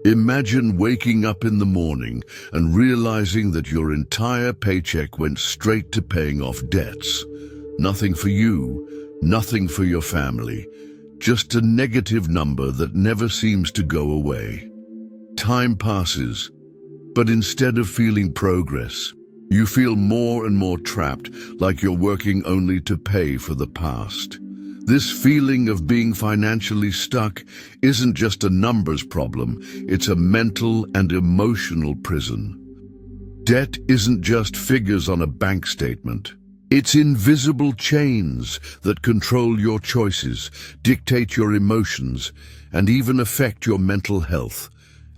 Imagine waking up in the morning and realizing that your entire paycheck went straight to paying off debts. Nothing for you, nothing for your family, just a negative number that never seems to go away. Time passes, but instead of feeling progress, you feel more and more trapped, like you're working only to pay for the past. This feeling of being financially stuck isn't just a numbers problem, it's a mental and emotional prison. Debt isn't just figures on a bank statement. It's invisible chains that control your choices, dictate your emotions, and even affect your mental health.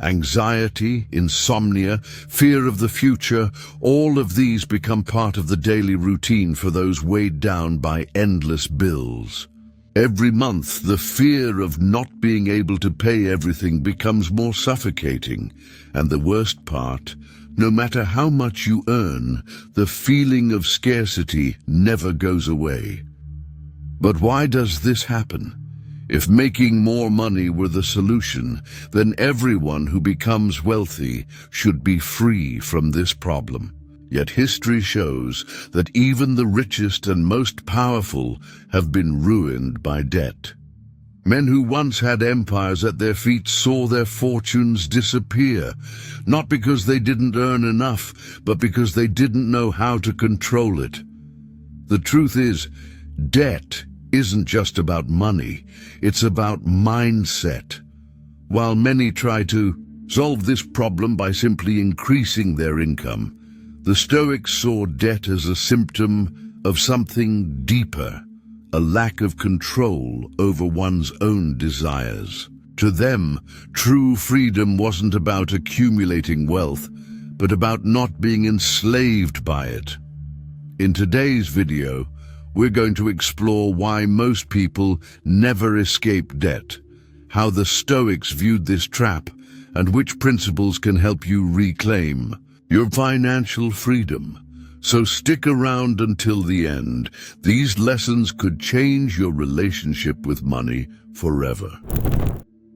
Anxiety, insomnia, fear of the future, all of these become part of the daily routine for those weighed down by endless bills. Every month, the fear of not being able to pay everything becomes more suffocating. And the worst part, no matter how much you earn, the feeling of scarcity never goes away. But why does this happen? If making more money were the solution, then everyone who becomes wealthy should be free from this problem. Yet history shows that even the richest and most powerful have been ruined by debt. Men who once had empires at their feet saw their fortunes disappear, not because they didn't earn enough, but because they didn't know how to control it. The truth is, debt isn't just about money, it's about mindset. While many try to solve this problem by simply increasing their income, the Stoics saw debt as a symptom of something deeper, a lack of control over one's own desires. To them, true freedom wasn't about accumulating wealth, but about not being enslaved by it. In today's video, we're going to explore why most people never escape debt, how the Stoics viewed this trap, and which principles can help you reclaim your financial freedom. So stick around until the end. These lessons could change your relationship with money forever.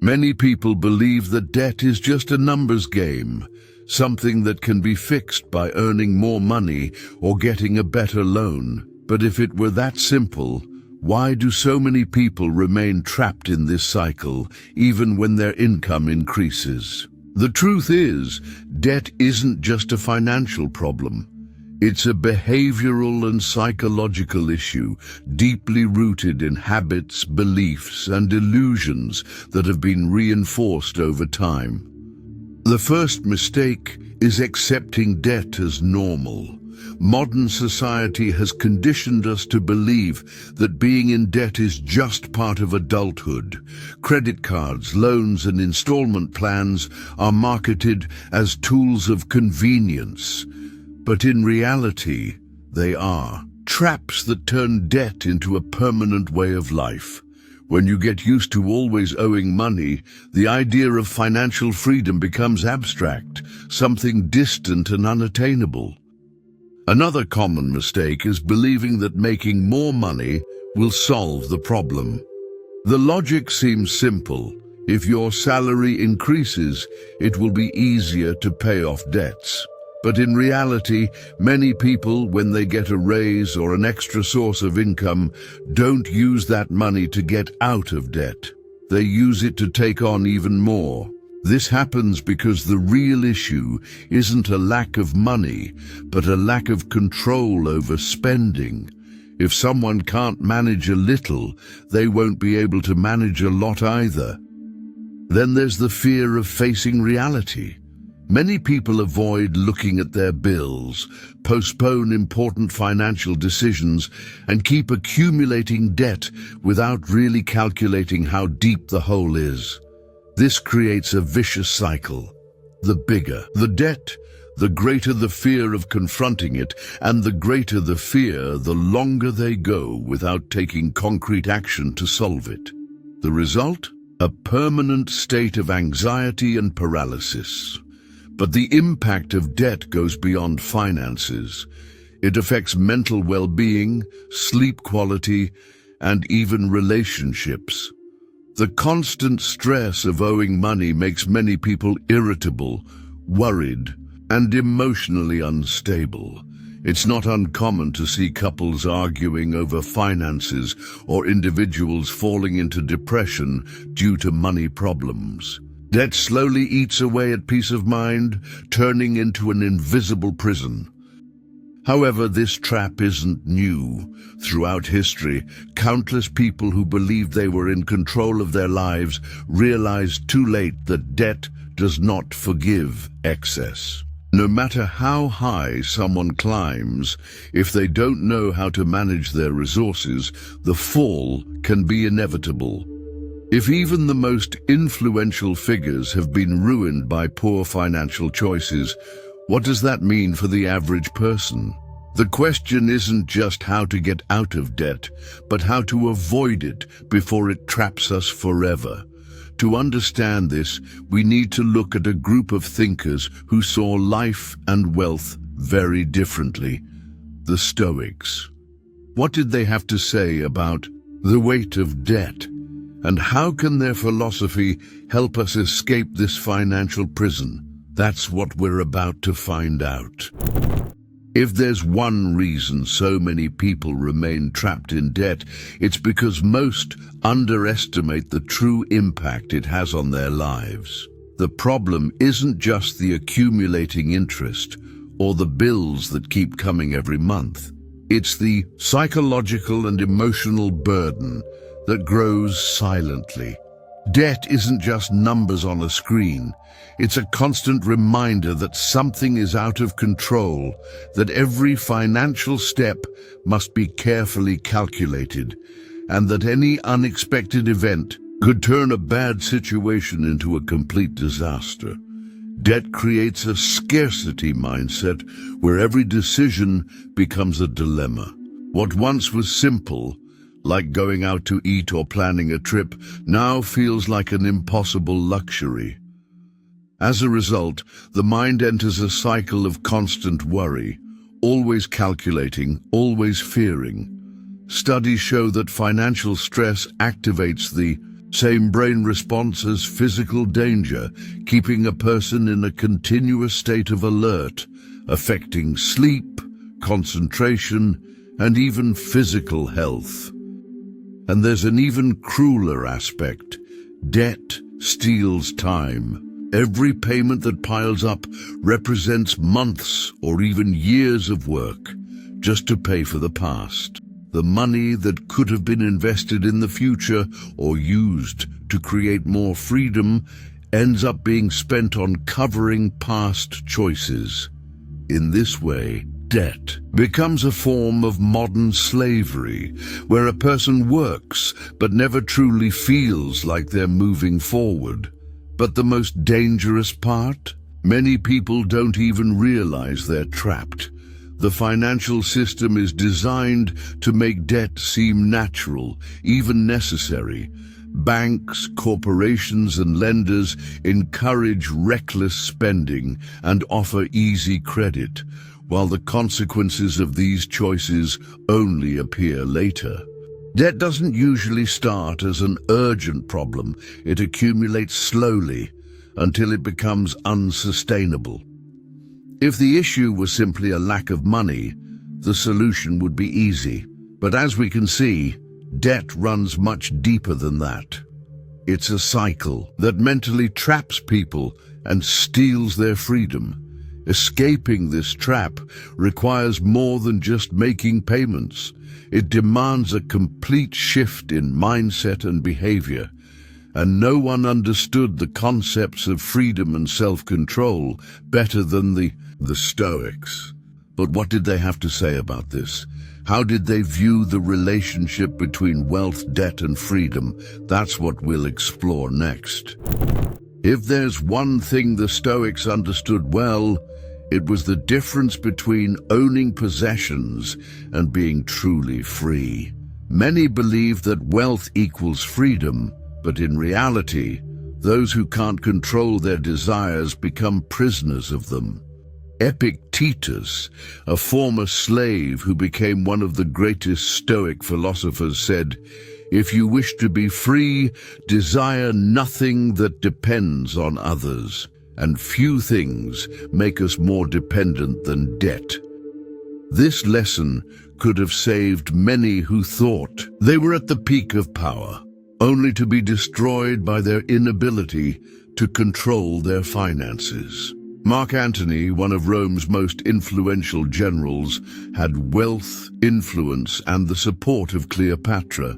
Many people believe that debt is just a numbers game, something that can be fixed by earning more money or getting a better loan. But if it were that simple, why do so many people remain trapped in this cycle, even when their income increases? The truth is, debt isn't just a financial problem. It's a behavioral and psychological issue, deeply rooted in habits, beliefs, and illusions that have been reinforced over time. The first mistake is accepting debt as normal. Modern society has conditioned us to believe that being in debt is just part of adulthood. Credit cards, loans, and installment plans are marketed as tools of convenience. But in reality, they are traps that turn debt into a permanent way of life. When you get used to always owing money, the idea of financial freedom becomes abstract, something distant and unattainable. Another common mistake is believing that making more money will solve the problem. The logic seems simple. If your salary increases, it will be easier to pay off debts. But in reality, many people, when they get a raise or an extra source of income, don't use that money to get out of debt. They use it to take on even more. This happens because the real issue isn't a lack of money, but a lack of control over spending. If someone can't manage a little, they won't be able to manage a lot either. Then there's the fear of facing reality. Many people avoid looking at their bills, postpone important financial decisions, and keep accumulating debt without really calculating how deep the hole is. This creates a vicious cycle. The bigger the debt, the greater the fear of confronting it, and the greater the fear, the longer they go without taking concrete action to solve it. The result? A permanent state of anxiety and paralysis. But the impact of debt goes beyond finances. It affects mental well-being, sleep quality, and even relationships. The constant stress of owing money makes many people irritable, worried, and emotionally unstable. It's not uncommon to see couples arguing over finances or individuals falling into depression due to money problems. Debt slowly eats away at peace of mind, turning into an invisible prison. However, this trap isn't new. Throughout history, countless people who believed they were in control of their lives realized too late that debt does not forgive excess. No matter how high someone climbs, if they don't know how to manage their resources, the fall can be inevitable. If even the most influential figures have been ruined by poor financial choices, what does that mean for the average person? The question isn't just how to get out of debt, but how to avoid it before it traps us forever. To understand this, we need to look at a group of thinkers who saw life and wealth very differently: the Stoics. What did they have to say about the weight of debt? And how can their philosophy help us escape this financial prison? That's what we're about to find out. If there's one reason so many people remain trapped in debt, it's because most underestimate the true impact it has on their lives. The problem isn't just the accumulating interest or the bills that keep coming every month. It's the psychological and emotional burden that grows silently. Debt isn't just numbers on a screen. It's a constant reminder that something is out of control, that every financial step must be carefully calculated, and that any unexpected event could turn a bad situation into a complete disaster. Debt creates a scarcity mindset where every decision becomes a dilemma. What once was simple, like going out to eat or planning a trip, now feels like an impossible luxury. As a result, the mind enters a cycle of constant worry, always calculating, always fearing. Studies show that financial stress activates the same brain response as physical danger, keeping a person in a continuous state of alert, affecting sleep, concentration, and even physical health. And there's an even crueler aspect. Debt steals time. Every payment that piles up represents months or even years of work just to pay for the past. The money that could have been invested in the future or used to create more freedom ends up being spent on covering past choices. In this way, debt becomes a form of modern slavery, where a person works but never truly feels like they're moving forward. But the most dangerous part? Many people don't even realize they're trapped. The financial system is designed to make debt seem natural, even necessary. Banks, corporations, and lenders encourage reckless spending and offer easy credit, while the consequences of these choices only appear later. Debt doesn't usually start as an urgent problem. It accumulates slowly until it becomes unsustainable. If the issue was simply a lack of money, the solution would be easy. But as we can see, debt runs much deeper than that. It's a cycle that mentally traps people and steals their freedom. Escaping this trap requires more than just making payments. It demands a complete shift in mindset and behavior. And no one understood the concepts of freedom and self-control better than the Stoics. But what did they have to say about this? How did they view the relationship between wealth, debt, and freedom? That's what we'll explore next. If there's one thing the Stoics understood well, it was the difference between owning possessions and being truly free. Many believe that wealth equals freedom, but in reality, those who can't control their desires become prisoners of them. Epictetus, a former slave who became one of the greatest Stoic philosophers, said, If you wish to be free, desire nothing that depends on others, and few things make us more dependent than debt. This lesson could have saved many who thought they were at the peak of power, only to be destroyed by their inability to control their finances. Mark Antony, one of Rome's most influential generals, had wealth, influence, and the support of Cleopatra,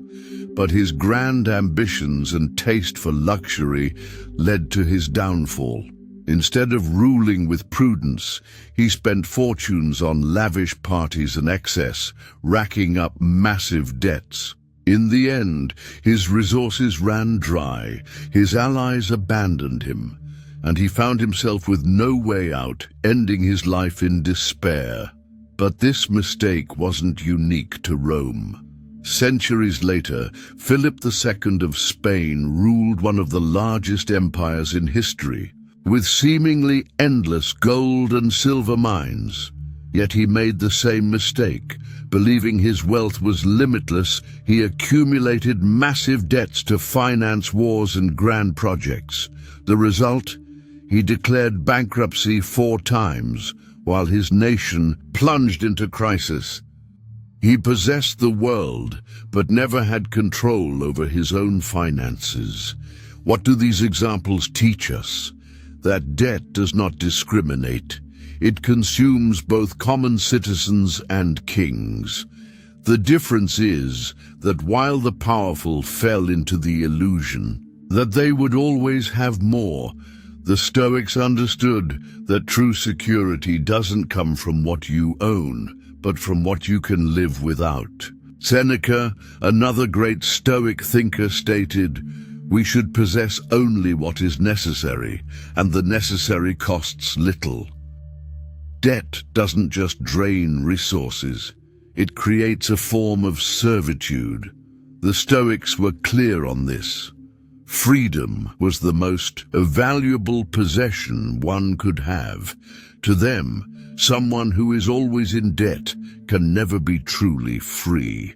but his grand ambitions and taste for luxury led to his downfall. Instead of ruling with prudence, he spent fortunes on lavish parties and excess, racking up massive debts. In the end, his resources ran dry, his allies abandoned him, and he found himself with no way out, ending his life in despair. But this mistake wasn't unique to Rome. Centuries later, Philip II of Spain ruled one of the largest empires in history, with seemingly endless gold and silver mines. Yet he made the same mistake. Believing his wealth was limitless, he accumulated massive debts to finance wars and grand projects. The result? He declared bankruptcy 4 times, while his nation plunged into crisis. He possessed the world, but never had control over his own finances. What do these examples teach us? That debt does not discriminate. It consumes both common citizens and kings. The difference is that while the powerful fell into the illusion that they would always have more, the Stoics understood that true security doesn't come from what you own, but from what you can live without. Seneca, another great Stoic thinker, stated, "We should possess only what is necessary, and the necessary costs little." Debt doesn't just drain resources, it creates a form of servitude. The Stoics were clear on this. Freedom was the most valuable possession one could have. To them, someone who is always in debt can never be truly free.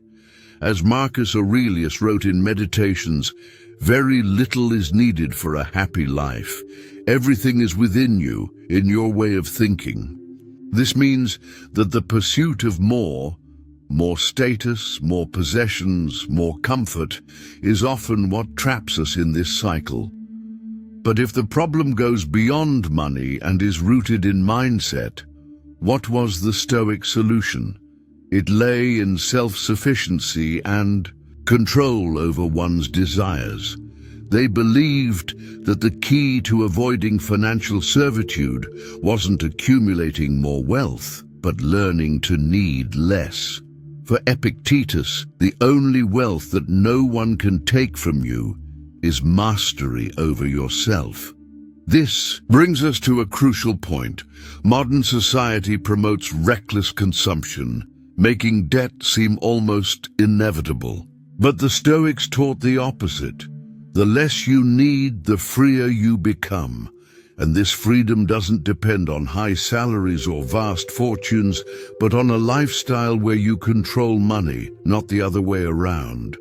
As Marcus Aurelius wrote in Meditations, "Very little is needed for a happy life. Everything is within you, in your way of thinking." This means that the pursuit of more status, more possessions, more comfort, is often what traps us in this cycle. But if the problem goes beyond money and is rooted in mindset, what was the Stoic solution? It lay in self-sufficiency and control over one's desires. They believed that the key to avoiding financial servitude wasn't accumulating more wealth, but learning to need less. For Epictetus, the only wealth that no one can take from you is mastery over yourself. This brings us to a crucial point. Modern society promotes reckless consumption, making debt seem almost inevitable. But the Stoics taught the opposite. The less you need, the freer you become. And this freedom doesn't depend on high salaries or vast fortunes, but on a lifestyle where you control money, not the other way around.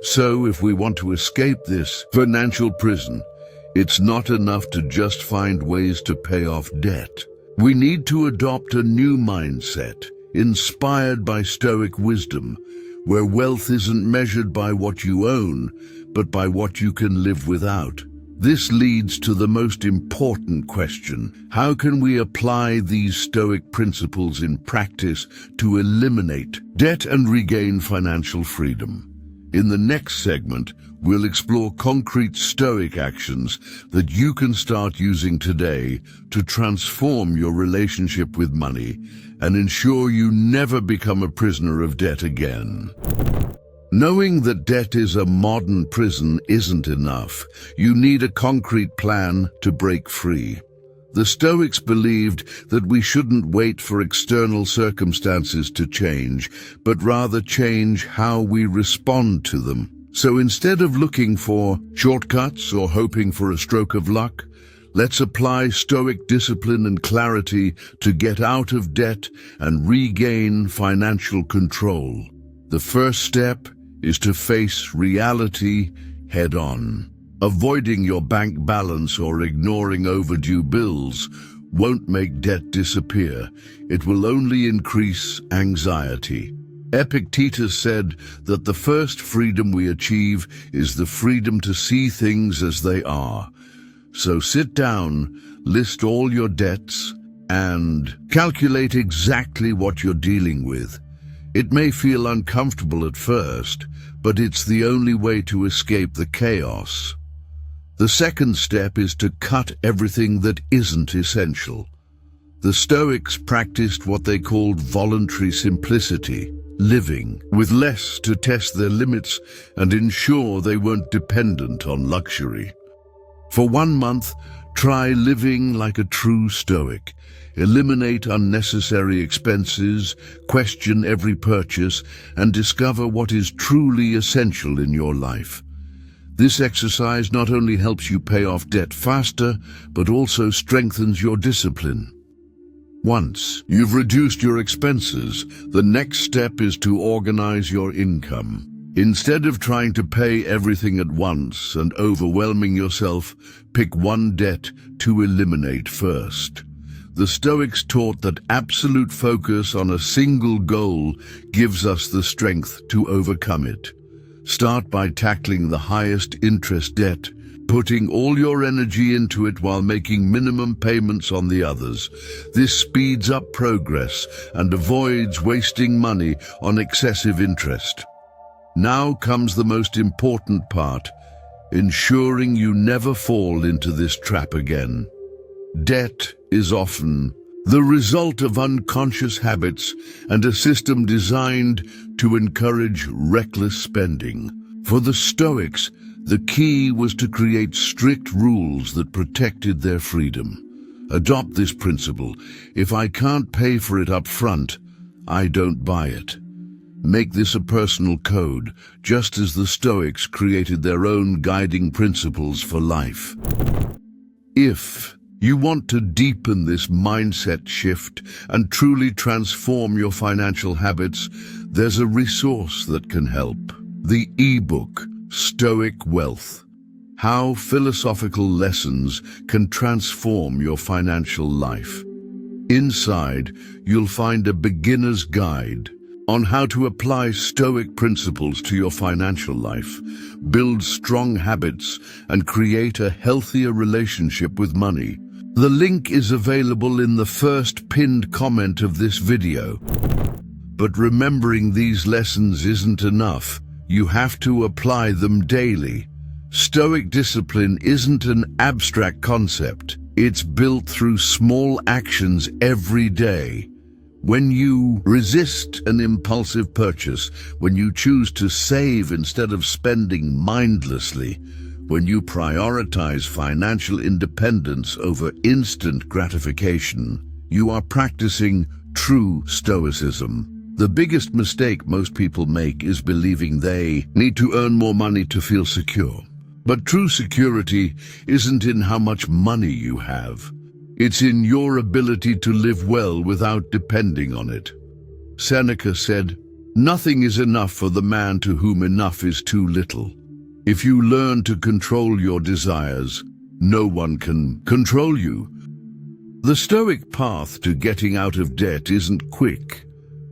So if we want to escape this financial prison, it's not enough to just find ways to pay off debt. We need to adopt a new mindset, inspired by Stoic wisdom, where wealth isn't measured by what you own, but by what you can live without. This leads to the most important question: how can we apply these Stoic principles in practice to eliminate debt and regain financial freedom? In the next segment, we'll explore concrete Stoic actions that you can start using today to transform your relationship with money and ensure you never become a prisoner of debt again. Knowing that debt is a modern prison isn't enough. You need a concrete plan to break free. The Stoics believed that we shouldn't wait for external circumstances to change, but rather change how we respond to them. So instead of looking for shortcuts or hoping for a stroke of luck, let's apply Stoic discipline and clarity to get out of debt and regain financial control. The first step is to face reality head-on. Avoiding your bank balance or ignoring overdue bills won't make debt disappear. It will only increase anxiety. Epictetus said that the first freedom we achieve is the freedom to see things as they are. So sit down, list all your debts, and calculate exactly what you're dealing with. It may feel uncomfortable at first, but it's the only way to escape the chaos. The second step is to cut everything that isn't essential. The Stoics practiced what they called voluntary simplicity, living with less to test their limits and ensure they weren't dependent on luxury. For 1 month, try living like a true Stoic. Eliminate unnecessary expenses, question every purchase, and discover what is truly essential in your life. This exercise not only helps you pay off debt faster, but also strengthens your discipline. Once you've reduced your expenses, the next step is to organize your income. Instead of trying to pay everything at once and overwhelming yourself, pick one debt to eliminate first. The Stoics taught that absolute focus on a single goal gives us the strength to overcome it. Start by tackling the highest interest debt, putting all your energy into it while making minimum payments on the others. This speeds up progress and avoids wasting money on excessive interest. Now comes the most important part, ensuring you never fall into this trap again. Debt is often the result of unconscious habits and a system designed to encourage reckless spending. For the Stoics, the key was to create strict rules that protected their freedom. Adopt this principle: if I can't pay for it up front, I don't buy it. Make this a personal code, just as the Stoics created their own guiding principles for life. If you want to deepen this mindset shift and truly transform your financial habits, there's a resource that can help. The ebook, Stoic Wealth: How Philosophical Lessons Can Transform Your Financial Life. Inside, you'll find a beginner's guide on how to apply Stoic principles to your financial life, build strong habits, and create a healthier relationship with money. The link is available in the first pinned comment of this video. But remembering these lessons isn't enough. You have to apply them daily. Stoic discipline isn't an abstract concept. It's built through small actions every day. When you resist an impulsive purchase, when you choose to save instead of spending mindlessly, when you prioritize financial independence over instant gratification, you are practicing true Stoicism. The biggest mistake most people make is believing they need to earn more money to feel secure. But true security isn't in how much money you have. It's in your ability to live well without depending on it. Seneca said, "Nothing is enough for the man to whom enough is too little." If you learn to control your desires, no one can control you. The Stoic path to getting out of debt isn't quick,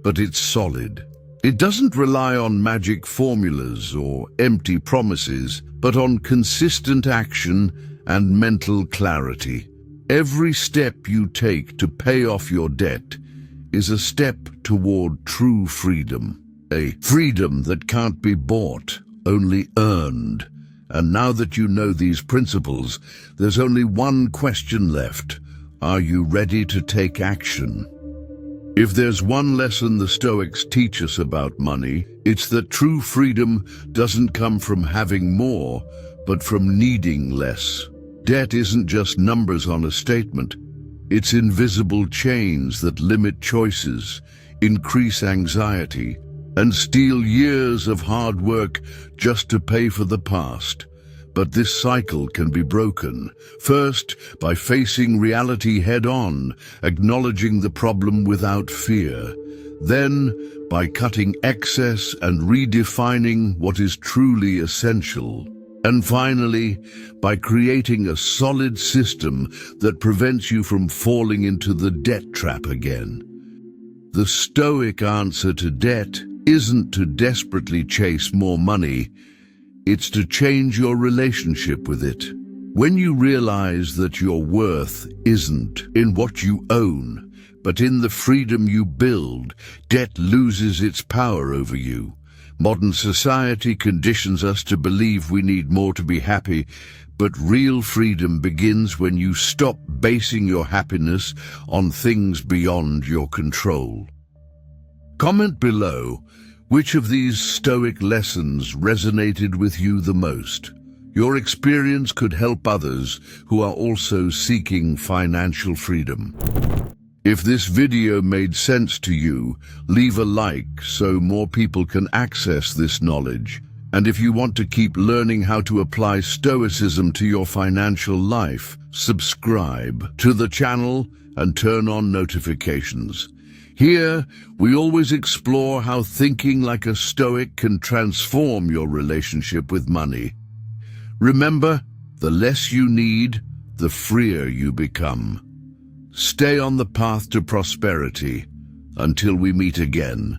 but it's solid. It doesn't rely on magic formulas or empty promises, but on consistent action and mental clarity. Every step you take to pay off your debt is a step toward true freedom, a freedom that can't be bought, only earned. And now that you know these principles, there's only one question left. Are you ready to take action? If there's one lesson the Stoics teach us about money, it's that true freedom doesn't come from having more, but from needing less. Debt isn't just numbers on a statement. It's invisible chains that limit choices, increase anxiety, and steal years of hard work just to pay for the past. But this cycle can be broken, first by facing reality head-on, acknowledging the problem without fear, Then, by cutting excess and redefining what is truly essential. And finally, by creating a solid system that prevents you from falling into the debt trap again. The Stoic answer to debt isn't to desperately chase more money, it's to change your relationship with it. When you realize that your worth isn't in what you own, but in the freedom you build, debt loses its power over you. Modern society conditions us to believe we need more to be happy, but real freedom begins when you stop basing your happiness on things beyond your control. Comment below which of these Stoic lessons resonated with you the most. Your experience could help others who are also seeking financial freedom. If this video made sense to you, leave a like so more people can access this knowledge. And if you want to keep learning how to apply Stoicism to your financial life, subscribe to the channel and turn on notifications. Here, we always explore how thinking like a Stoic can transform your relationship with money. Remember, the less you need, the freer you become. Stay on the path to prosperity until we meet again.